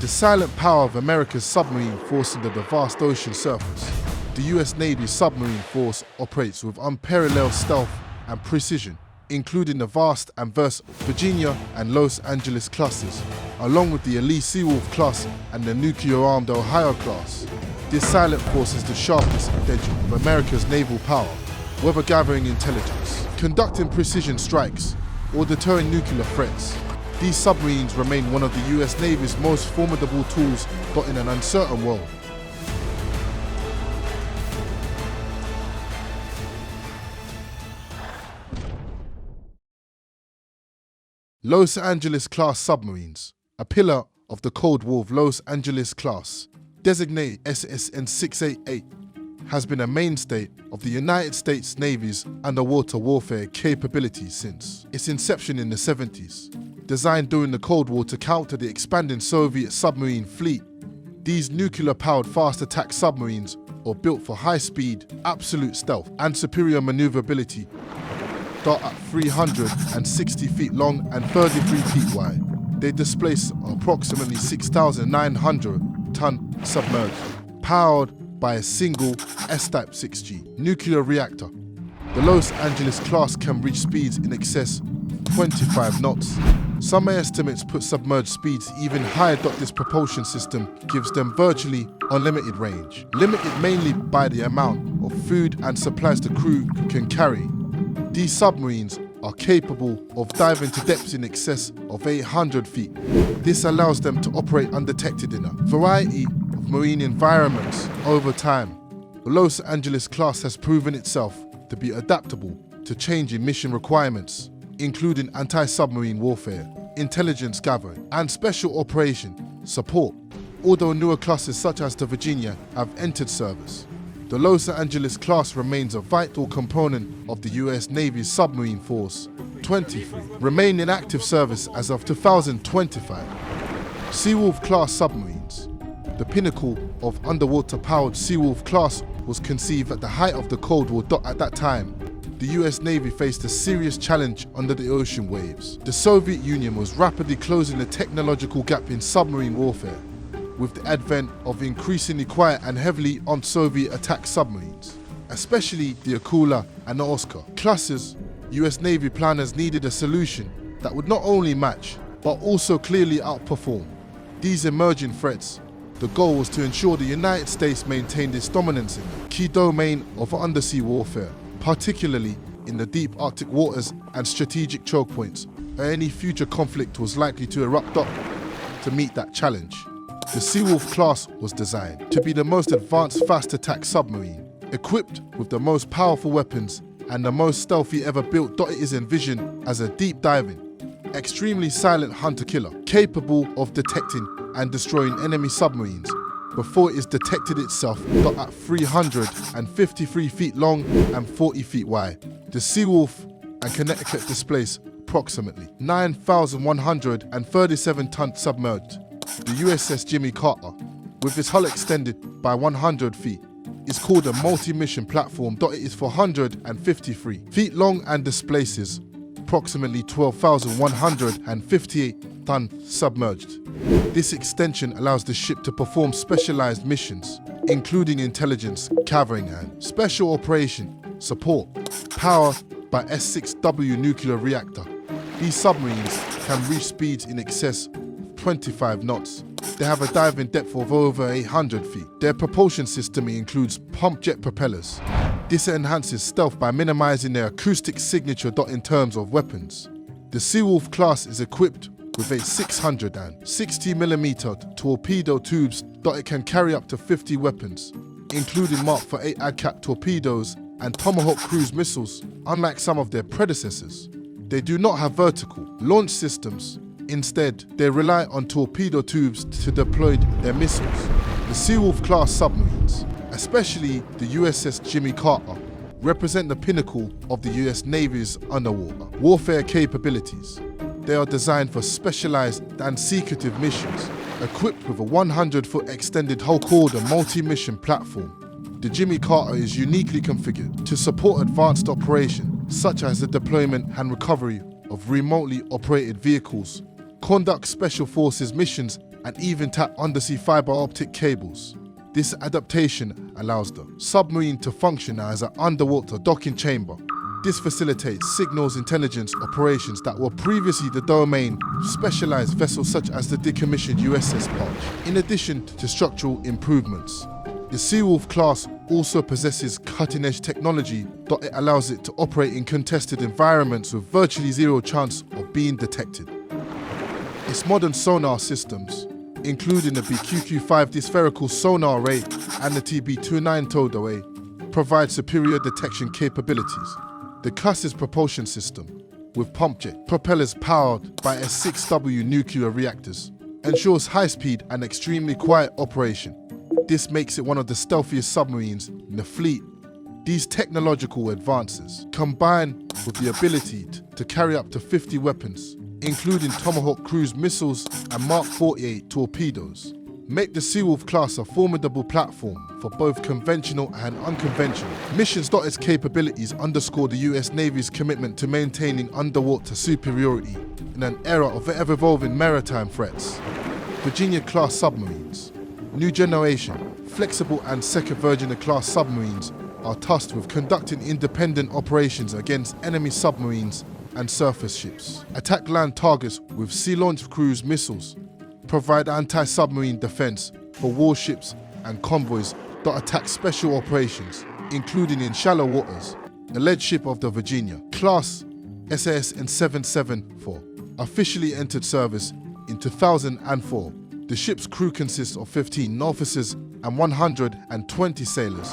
The silent power of America's submarine force under the vast ocean surface. The US Navy's submarine force operates with unparalleled stealth and precision, including the vast and versatile Virginia and Los Angeles classes, along with the elite Seawolf class and the nuclear-armed Ohio class. This silent force is the sharpest extension of America's naval power, whether gathering intelligence, conducting precision strikes, or deterring nuclear threats. These submarines remain one of the US Navy's most formidable tools, but in an uncertain world. Los Angeles class submarines, a pillar of the Cold War. Los Angeles class, designated SSN 688, has been a mainstay of the United States Navy's underwater warfare capabilities since its inception in the 70s. Designed during the Cold War to counter the expanding Soviet submarine fleet, these nuclear-powered fast attack submarines are built for high-speed, absolute stealth and superior maneuverability. Start at 360 feet long and 33 feet wide. They displace approximately 6,900-ton submerged, powered by a single S-type 6G nuclear reactor. The Los Angeles class can reach speeds in excess of 25 knots. Some estimates put submerged speeds even higher. This propulsion system gives them virtually unlimited range, limited mainly by the amount of food and supplies the crew can carry. These submarines are capable of diving to depths in excess of 800 feet. This allows them to operate undetected in a variety of marine environments over time. The Los Angeles class has proven itself to be adaptable to changing mission requirements, including anti-submarine warfare, intelligence gathering, and special operation support, although newer classes such as the Virginia have entered service. The Los Angeles class remains a vital component of the US Navy's submarine force. 23 remain in active service as of 2025. Seawolf class submarines. The pinnacle of underwater-powered Seawolf class was conceived at the height of the Cold War. At that time, the US Navy faced a serious challenge under the ocean waves. The Soviet Union was rapidly closing the technological gap in submarine warfare, with the advent of increasingly quiet and heavily armed Soviet attack submarines, especially the Akula and the Oscar classes. US Navy planners needed a solution that would not only match, but also clearly outperform these emerging threats. The goal was to ensure the United States maintained its dominance in the key domain of undersea warfare, particularly in the deep Arctic waters and strategic choke points, where any future conflict was likely to erupt up. To meet that challenge, the Seawolf class was designed to be the most advanced fast attack submarine, equipped with the most powerful weapons and the most stealthy ever built. It is envisioned as a deep diving, extremely silent hunter-killer, capable of detecting and destroying enemy submarines before it is detected itself. At 353 feet long and 40 feet wide, the Seawolf and Connecticut displace approximately 9,137 tons submerged. The USS Jimmy Carter, with its hull extended by 100 feet, is called a multi-mission platform. It is 453 feet long and displaces approximately 12,158 tons submerged. This extension allows the ship to perform specialized missions, including intelligence, gathering, and special operation support, powered by S6W nuclear reactor. These submarines can reach speeds in excess of 25 knots. They have a diving depth of over 800 feet. Their propulsion system includes pump jet propellers. This enhances stealth by minimizing their acoustic signature. In terms of weapons, the Seawolf class is equipped with a 660mm torpedo tubes. It can carry up to 50 weapons, including Mark 8 ADCAP torpedoes and Tomahawk cruise missiles. Unlike some of their predecessors, they do not have vertical launch systems. Instead, they rely on torpedo tubes to deploy their missiles. The Seawolf class submarines, especially the USS Jimmy Carter, represent the pinnacle of the US Navy's underwater warfare capabilities. They are designed for specialized and secretive missions, equipped with a 100-foot extended hull called a multi-mission platform. The Jimmy Carter is uniquely configured to support advanced operations, such as the deployment and recovery of remotely operated vehicles, conduct special forces missions, and even tap undersea fiber optic cables. This adaptation allows the submarine to function as an underwater docking chamber. This facilitates signals intelligence operations that were previously the domain of specialized vessels such as the decommissioned USS Parch. In addition to structural improvements, the Seawolf class also possesses cutting-edge technology that it allows it to operate in contested environments with virtually zero chance of being detected. Its modern sonar systems, including the BQQ-5 spherical sonar array and the TB-29 towed array, provide superior detection capabilities. The class's propulsion system, with pump jet propellers powered by S6W nuclear reactors, ensures high-speed and extremely quiet operation. This makes it one of the stealthiest submarines in the fleet. These technological advances, combined with the ability to carry up to 50 weapons, including Tomahawk cruise missiles and Mark 48 torpedoes, make the Seawolf class a formidable platform for both conventional and unconventional missions. Its capabilities underscore the US Navy's commitment to maintaining underwater superiority in an era of ever-evolving maritime threats. Virginia-class submarines, new generation, flexible and second Virginia-class submarines are tasked with conducting independent operations against enemy submarines and surface ships, attack land targets with sea-launched cruise missiles, provide anti-submarine defense for warships and convoys that attack special operations, including in shallow waters. The lead ship of the Virginia class SAS in 774 officially entered service in 2004. The ship's crew consists of 15 officers and 120 sailors.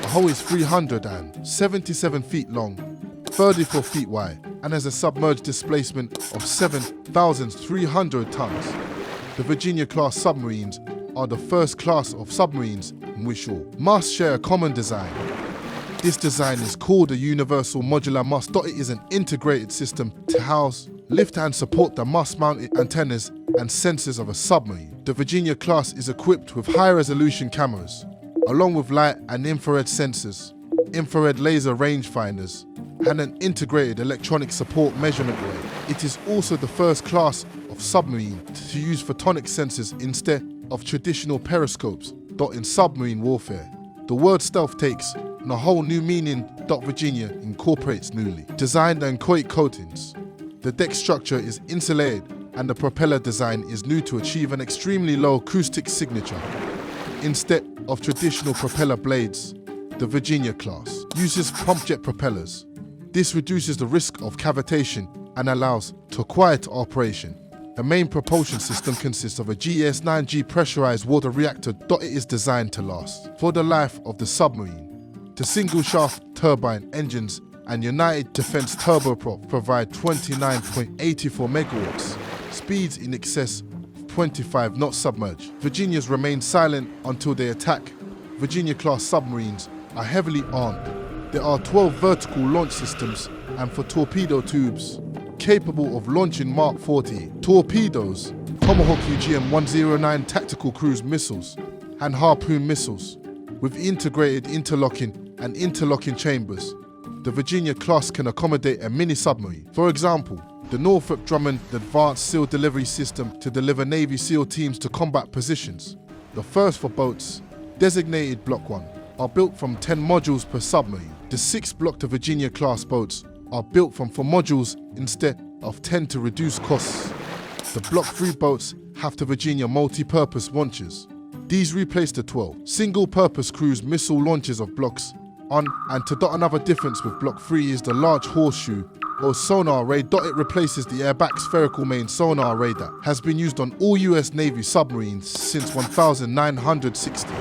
The hull is 377 feet long, 34 feet wide, and has a submerged displacement of 7,300 tons. The Virginia-class submarines are the first class of submarines in which all masts share a common design. This design is called a universal modular mast. It is an integrated system to house, lift and support the mast-mounted antennas and sensors of a submarine. The Virginia-class is equipped with high-resolution cameras, along with light and infrared sensors, infrared laser rangefinders, and an integrated electronic support measurement array. It is also the first class of submarine to use photonic sensors instead of traditional periscopes. In submarine warfare, the word stealth takes on a whole new meaning. Virginia incorporates newly designed anechoic coatings. The deck structure is insulated and the propeller design is new to achieve an extremely low acoustic signature. Instead of traditional propeller blades, the Virginia class uses pump jet propellers. This reduces the risk of cavitation and allows to quiet operation. The main propulsion system consists of a GS-9G pressurized water reactor. It is designed to last for the life of the submarine. The single-shaft turbine engines and United Defense turboprop provide 29.84 megawatts, speeds in excess of 25 knots submerged. Virginias remain silent until they attack. Virginia-class submarines are heavily armed. There are 12 vertical launch systems and for torpedo tubes capable of launching Mark 48 torpedoes, Tomahawk UGM-109 tactical cruise missiles, and Harpoon missiles. With integrated interlocking chambers, the Virginia class can accommodate a mini submarine. For example, the Northrop Grumman Advanced SEAL Delivery System to deliver Navy SEAL teams to combat positions. The first for boats, designated Block 1, are built from 10 modules per submarine. The 6 Block to Virginia class boats are built from 4 modules instead of 10 to reduce costs. The Block 3 boats have the Virginia multi-purpose launchers. These replace the 12 single-purpose cruise missile launchers of Blocks 1 and 2. Another difference with Block 3 is the large horseshoe or sonar array. It replaces the airback spherical main sonar array that has been used on all US Navy submarines since 1960.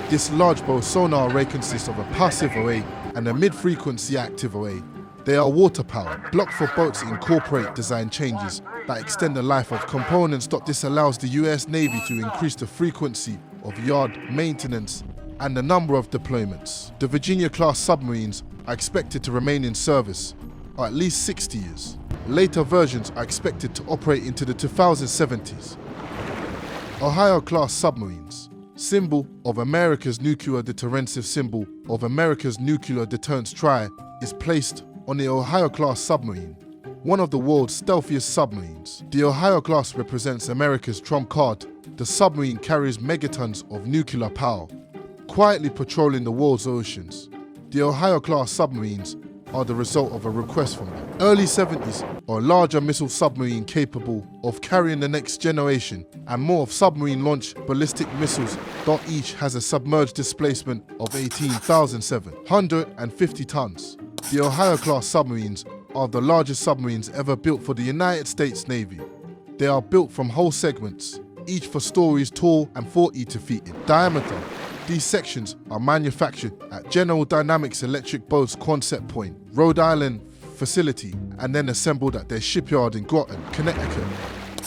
This large bow sonar array consists of a passive array and a mid-frequency active array. They are water-powered. Block 4 boats incorporate design changes that extend the life of components. This allows the US Navy to increase the frequency of yard maintenance and the number of deployments. The Virginia-class submarines are expected to remain in service for at least 60 years. Later versions are expected to operate into the 2070s. Ohio-class submarines, symbol of America's nuclear deterrence. Symbol of America's nuclear deterrence tri is placed on the Ohio-class submarine, one of the world's stealthiest submarines. The Ohio class represents America's trump card the submarine carries megatons of nuclear power, quietly patrolling the world's oceans. The Ohio-class submarines are the result of a request from the early 70s, or a larger missile submarine capable of carrying the next generation and more of submarine-launched ballistic missiles that each has a submerged displacement of 18,750 tons. The Ohio-class submarines are the largest submarines ever built for the United States Navy. They are built from hull segments, each 4 stories tall and 40 feet in diameter. These sections are manufactured at General Dynamics Electric Boat's Quonset Point, Rhode Island facility, and then assembled at their shipyard in Groton, Connecticut.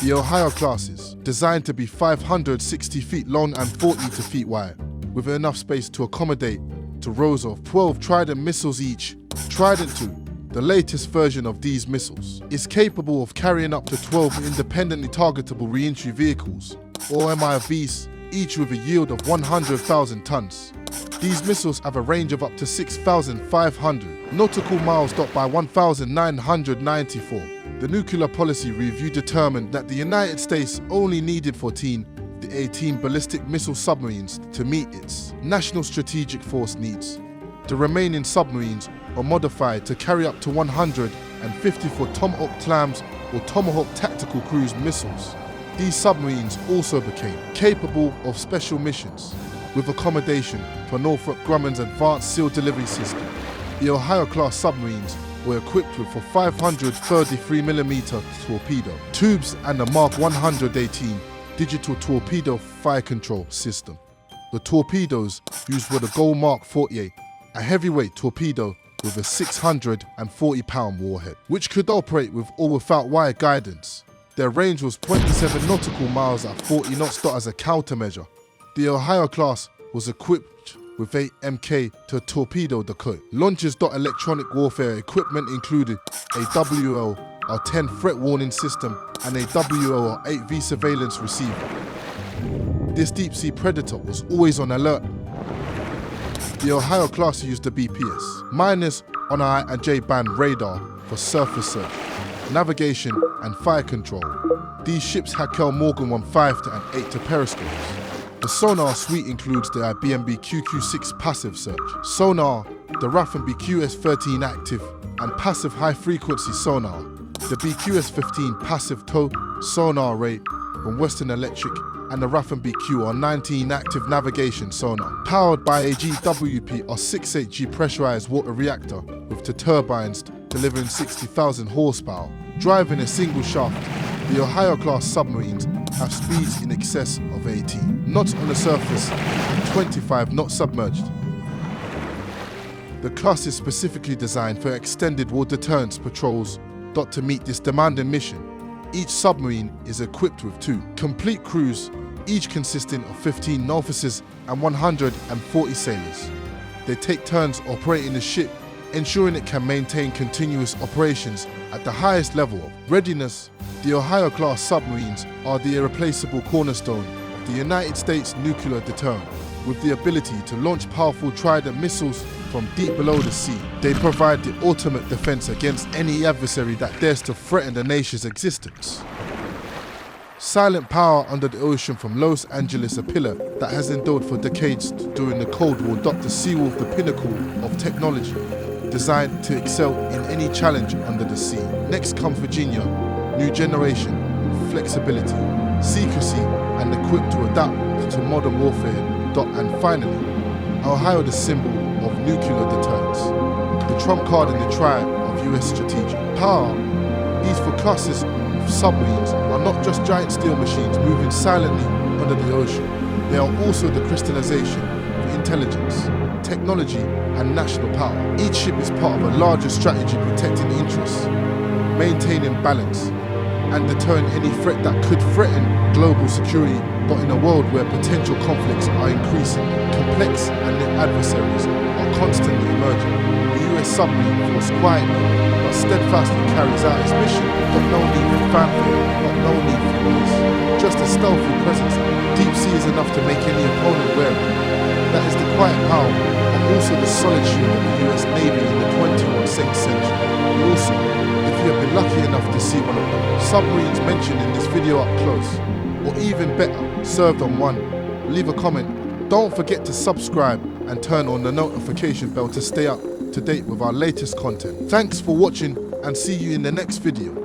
The Ohio class is designed to be 560 feet long and 40 feet wide, with enough space to accommodate to rows of 12 Trident missiles each. Trident II, the latest version of these missiles, is capable of carrying up to 12 independently targetable re-entry vehicles, or MIVs, each with a yield of 100,000 tons. These missiles have a range of up to 6,500 nautical miles by 1,994. The Nuclear Policy Review determined that the United States only needed 14 the 18 ballistic missile submarines to meet its national strategic force needs. The remaining submarines were modified to carry up to 154 Tomahawk clams or Tomahawk tactical cruise missiles. These submarines also became capable of special missions, with accommodation for Northrop Grumman's Advanced SEAL Delivery System. The Ohio-class submarines were equipped with a 533mm torpedo tubes and the Mark 118 digital torpedo fire control system. The torpedoes used were the Gold Mark 48, a heavyweight torpedo with a 640-pound warhead, which could operate with or without wire guidance. Their range was 27 nautical miles at 40 knots as a countermeasure. The Ohio class was equipped with 8 Mk to torpedo decoy. Launchers. Electronic warfare equipment included a WL-10 threat warning system and a WL-8V surveillance receiver. This deep-sea predator was always on alert. The Ohio class used the BPS, minus on I and J-band radar for surface search, navigation and fire control. These ships had Kell Morgan 1.5 and 8 periscopes. The sonar suite includes the IBM QQ6 passive search sonar, the RAF and BQS-13 active and passive high-frequency sonar, the BQS-15 passive tow sonar rate from Western Electric, and the RAF and BQ-19 active navigation sonar, powered by a GWP or 6.8G pressurized water reactor with the turbines delivering 60,000 horsepower. Driving a single shaft, the Ohio-class submarines have speeds in excess of 18 knots on the surface and 25 knots submerged. The class is specifically designed for extended war deterrence patrols. To meet this demanding mission, each submarine is equipped with 2 complete crews, each consisting of 15 officers and 140 sailors. They take turns operating the ship, ensuring it can maintain continuous operations at the highest level of readiness. The Ohio-class submarines are the irreplaceable cornerstone of the United States nuclear deterrent. With the ability to launch powerful Trident missiles from deep below the sea, they provide the ultimate defense against any adversary that dares to threaten the nation's existence. Silent power under the ocean from Los Angeles, a pillar that has endured for decades during the Cold War. Dr. Seawolf, the pinnacle of technology, designed to excel in any challenge under the sea. Next comes Virginia, new generation, flexibility, secrecy, and equipped to adapt to modern warfare. And finally, Ohio, the symbol of nuclear deterrence, the trump card in the triad of US strategic power. These 4 classes of submarines are not just giant steel machines moving silently under the ocean. They are also the crystallization of intelligence, technology, and national power. Each ship is part of a larger strategy protecting interests, maintaining balance, and deterring any threat that could threaten global security, but in a world where potential conflicts are increasing, complex, and the adversaries are constantly emerging. The US submarine force quietly but steadfastly carries out its mission, but no need for fanfare, but no need for noise. Just a stealthy presence. Deep sea is enough to make any opponent wary. That is the quiet power, but also the solid shield of the US Navy in the 21st century. Also, if you have been lucky enough to see one of the submarines mentioned in this video up close, or even better, served on one. Leave a comment. Don't forget to subscribe and turn on the notification bell to stay up to date with our latest content. Thanks for watching and see you in the next video.